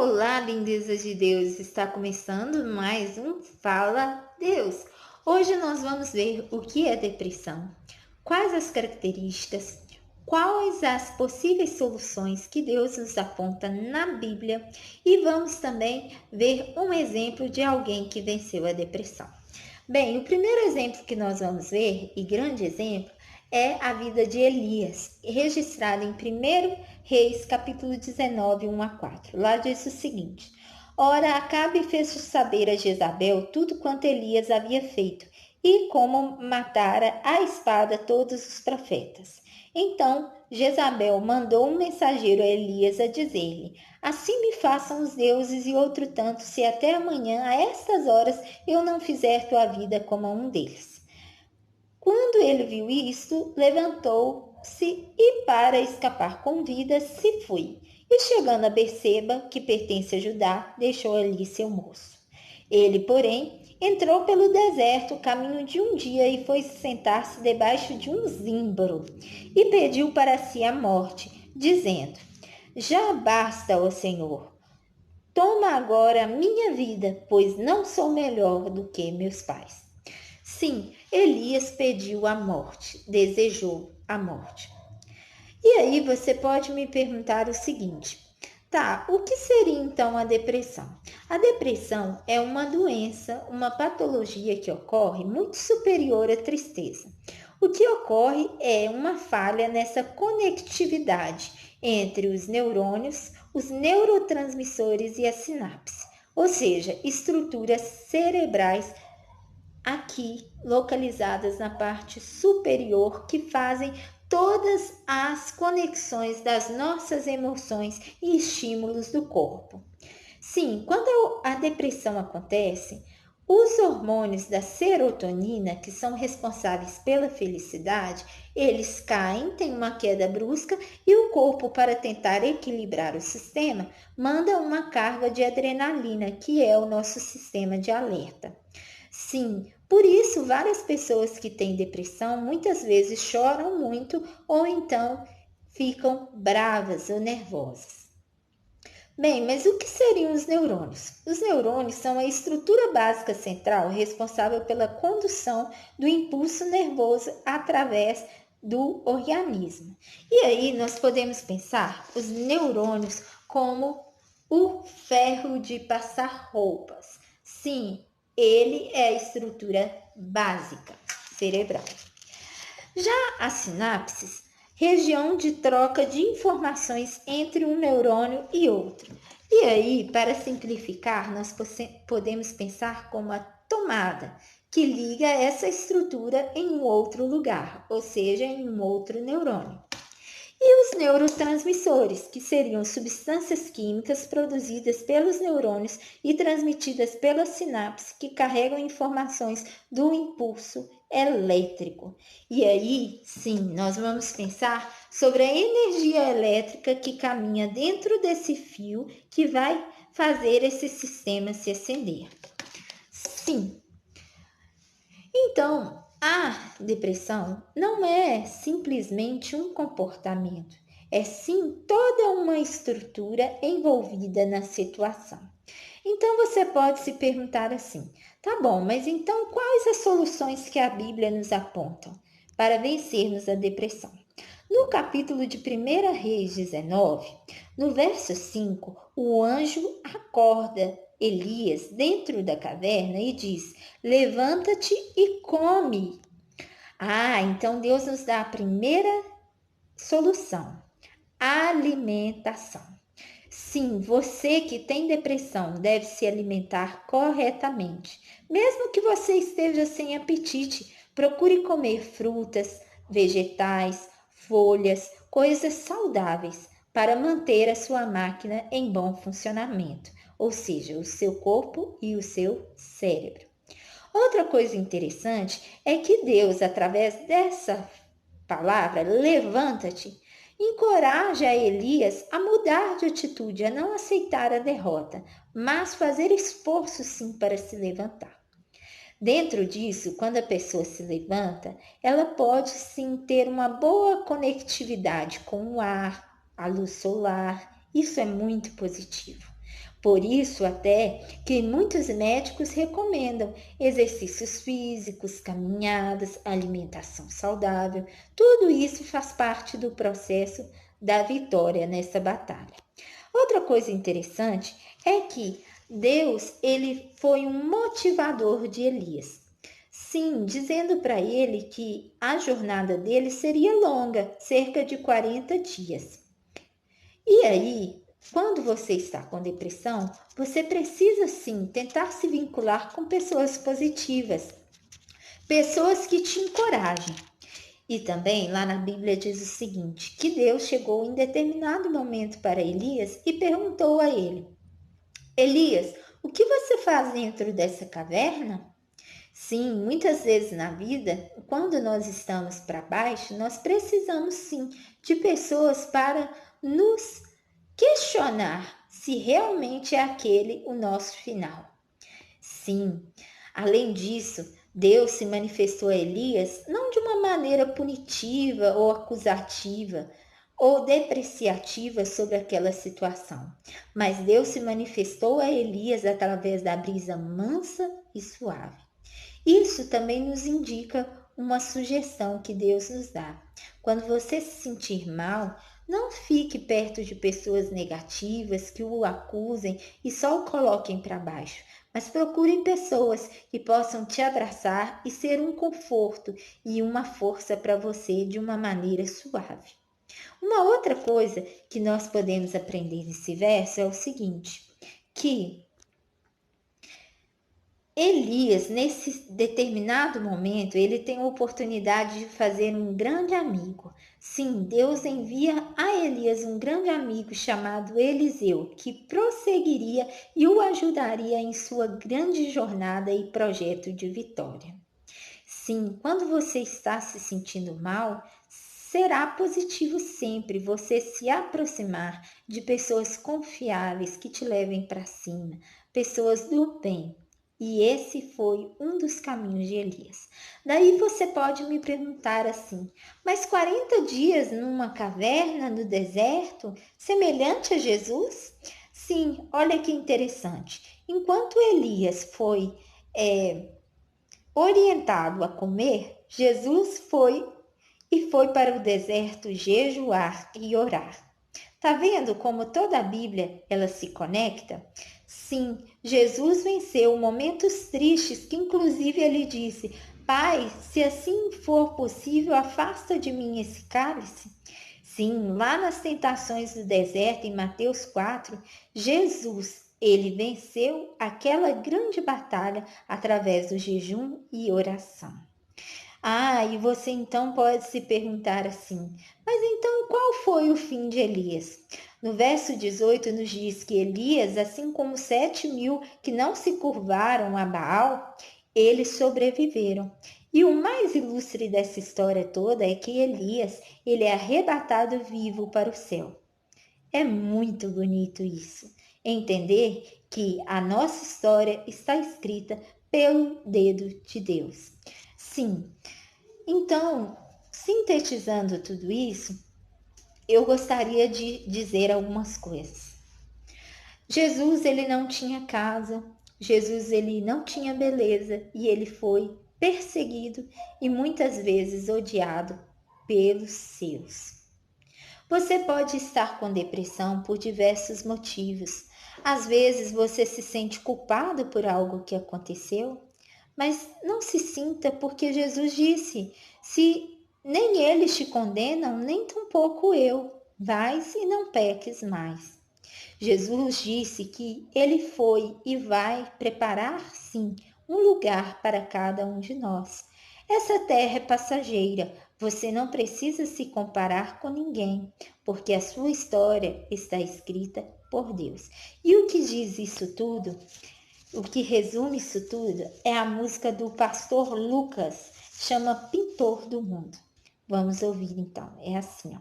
Olá, lindezas de Deus! Está começando mais um Fala Deus. Hoje nós vamos ver o que é depressão, quais as características, quais as possíveis soluções que Deus nos aponta na Bíblia e vamos também ver um exemplo de alguém que venceu a depressão. Bem, o primeiro exemplo que nós vamos ver, e grande exemplo, é a vida de Elias, registrada em 1 Reis, capítulo 19, 1 a 4. Lá diz o seguinte: Ora, Acabe fez saber a Jezabel tudo quanto Elias havia feito, e como matara à espada todos os profetas. Então Jezabel mandou um mensageiro a Elias a dizer-lhe: Assim me façam os deuses e outro tanto, se até amanhã, a estas horas, eu não fizer tua vida como a um deles. Quando ele viu isto, levantou-se e, para escapar com vida, se foi. E chegando a Berseba, que pertence a Judá, deixou ali seu moço. Ele, porém, entrou pelo deserto, caminho de um dia, e foi sentar-se debaixo de um zimbro, e pediu para si a morte, dizendo: Já basta, ó Senhor, toma agora a minha vida, pois não sou melhor do que meus pais. Sim, Elias pediu a morte, desejou a morte. E aí você pode me perguntar o seguinte: tá, o que seria então a depressão? A depressão é uma doença, uma patologia que ocorre muito superior à tristeza. O que ocorre é uma falha nessa conectividade entre os neurônios, os neurotransmissores e a sinapse, ou seja, estruturas cerebrais aqui localizadas na parte superior que fazem todas as conexões das nossas emoções e estímulos do corpo. Sim, quando a depressão acontece, os hormônios da serotonina, que são responsáveis pela felicidade, eles caem, tem uma queda brusca e o corpo, para tentar equilibrar o sistema, manda uma carga de adrenalina, que é o nosso sistema de alerta. Sim, por isso várias pessoas que têm depressão muitas vezes choram muito ou então ficam bravas ou nervosas. Bem, mas o que seriam os neurônios? Os neurônios são a estrutura básica central responsável pela condução do impulso nervoso através do organismo. E aí nós podemos pensar os neurônios como o ferro de passar roupas. Sim, ele é a estrutura básica cerebral. Já as sinapses, região de troca de informações entre um neurônio e outro. E aí, para simplificar, nós podemos pensar como a tomada, que liga essa estrutura em um outro lugar, ou seja, em um outro neurônio. E os neurotransmissores, que seriam substâncias químicas produzidas pelos neurônios e transmitidas pela sinapse, que carregam informações do impulso elétrico. E aí, sim, nós vamos pensar sobre a energia elétrica que caminha dentro desse fio que vai fazer esse sistema se acender. Sim. Então, a depressão não é simplesmente um comportamento, é sim toda uma estrutura envolvida na situação. Então você pode se perguntar assim: tá bom, mas então quais as soluções que a Bíblia nos aponta para vencermos a depressão? No capítulo de 1 Reis 19, no verso 5, o anjo acorda Elias dentro da caverna e diz: Levanta-te e come. Então Deus nos dá a primeira solução: alimentação. Sim, você que tem depressão deve se alimentar corretamente. Mesmo que você esteja sem apetite, procure comer frutas, vegetais, folhas, coisas saudáveis para manter a sua máquina em bom funcionamento, ou seja, o seu corpo e o seu cérebro. Outra coisa interessante é que Deus, através dessa palavra, levanta-te, encoraja Elias a mudar de atitude, a não aceitar a derrota, mas fazer esforço sim para se levantar. Dentro disso, quando a pessoa se levanta, ela pode sim ter uma boa conectividade com o ar, a luz solar. Isso é muito positivo. Por isso, até que muitos médicos recomendam exercícios físicos, caminhadas, alimentação saudável. Tudo isso faz parte do processo da vitória nessa batalha. Outra coisa interessante é que Deus, ele foi um motivador de Elias. Sim, dizendo para ele que a jornada dele seria longa, cerca de 40 dias. E aí, quando você está com depressão, você precisa sim tentar se vincular com pessoas positivas, pessoas que te encorajem. E também lá na Bíblia diz o seguinte, que Deus chegou em determinado momento para Elias e perguntou a ele: Elias, o que você faz dentro dessa caverna? Sim, muitas vezes na vida, quando nós estamos para baixo, nós precisamos sim de pessoas para nos questionar se realmente é aquele o nosso final. Sim, além disso, Deus se manifestou a Elias não de uma maneira punitiva ou acusativa ou depreciativa sobre aquela situação, mas Deus se manifestou a Elias através da brisa mansa e suave. Isso também nos indica uma sugestão que Deus nos dá. Quando você se sentir mal, não fique perto de pessoas negativas que o acusem e só o coloquem para baixo, mas procure pessoas que possam te abraçar e ser um conforto e uma força para você de uma maneira suave. Uma outra coisa que nós podemos aprender nesse verso é o seguinte, que Elias, nesse determinado momento, ele tem a oportunidade de fazer um grande amigo. Sim, Deus envia a Elias um grande amigo chamado Eliseu, que prosseguiria e o ajudaria em sua grande jornada e projeto de vitória. Sim, quando você está se sentindo mal, será positivo sempre você se aproximar de pessoas confiáveis que te levem para cima, pessoas do bem. E esse foi um dos caminhos de Elias. Daí você pode me perguntar assim, mas 40 dias numa caverna no deserto, semelhante a Jesus? Sim, olha que interessante. Enquanto Elias foi orientado a comer, Jesus foi para o deserto jejuar e orar. Tá vendo como toda a Bíblia ela se conecta? Sim, Jesus venceu momentos tristes que inclusive ele disse: Pai, se assim for possível, afasta de mim esse cálice. Sim, lá nas tentações do deserto, em Mateus 4, Jesus, ele venceu aquela grande batalha através do jejum e oração. Ah, e você então pode se perguntar assim, mas então qual foi o fim de Elias? No verso 18 nos diz que Elias, assim como 7.000 que não se curvaram a Baal, eles sobreviveram. E o mais ilustre dessa história toda é que Elias, ele é arrebatado vivo para o céu. É muito bonito isso. Entender que a nossa história está escrita pelo dedo de Deus. Sim, então, sintetizando tudo isso, eu gostaria de dizer algumas coisas. Jesus, ele não tinha casa, Jesus, ele não tinha beleza e ele foi perseguido e muitas vezes odiado pelos seus. Você pode estar com depressão por diversos motivos. Às vezes você se sente culpado por algo que aconteceu, mas não se sinta, porque Jesus disse: se nem eles te condenam, nem tampouco eu. Vais e não peques mais. Jesus disse que ele foi e vai preparar, sim, um lugar para cada um de nós. Essa terra é passageira, você não precisa se comparar com ninguém, porque a sua história está escrita por Deus. E o que diz isso tudo? O que resume isso tudo é a música do pastor Lucas, chama Pintor do Mundo. Vamos ouvir então, é assim, ó.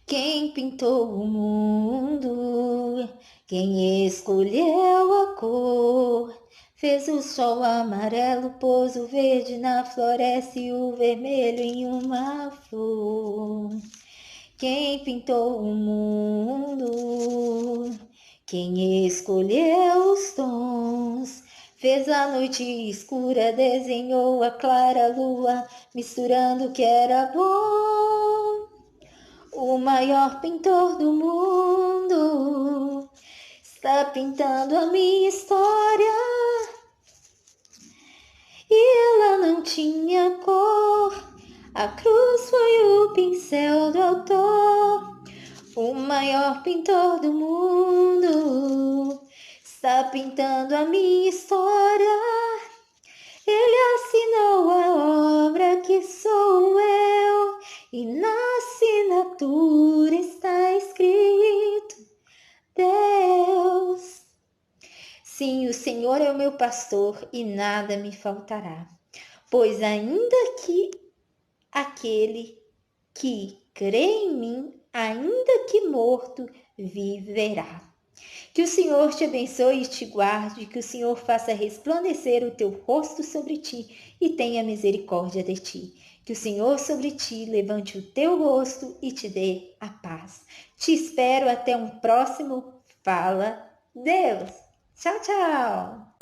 Quem pintou o mundo, quem escolheu a cor, fez o sol amarelo, pôs o verde na floresta e o vermelho em uma flor. Quem pintou o mundo, Quem escolheu os tons, fez a noite escura, desenhou a clara lua, misturando o que era bom. O maior pintor do mundo está pintando a minha história. E ela não tinha cor, a cruz foi o pincel do autor. O maior pintor do mundo está pintando a minha história. Ele assinou a obra que sou eu, e na assinatura está escrito Deus. Sim, o Senhor é o meu pastor e nada me faltará. Pois ainda que aquele que crê em mim, ainda que morto, viverá. Que o Senhor te abençoe e te guarde, que o Senhor faça resplandecer o teu rosto sobre ti e tenha misericórdia de ti. Que o Senhor sobre ti levante o teu rosto e te dê a paz. Te espero até um próximo Fala Deus. Tchau, tchau!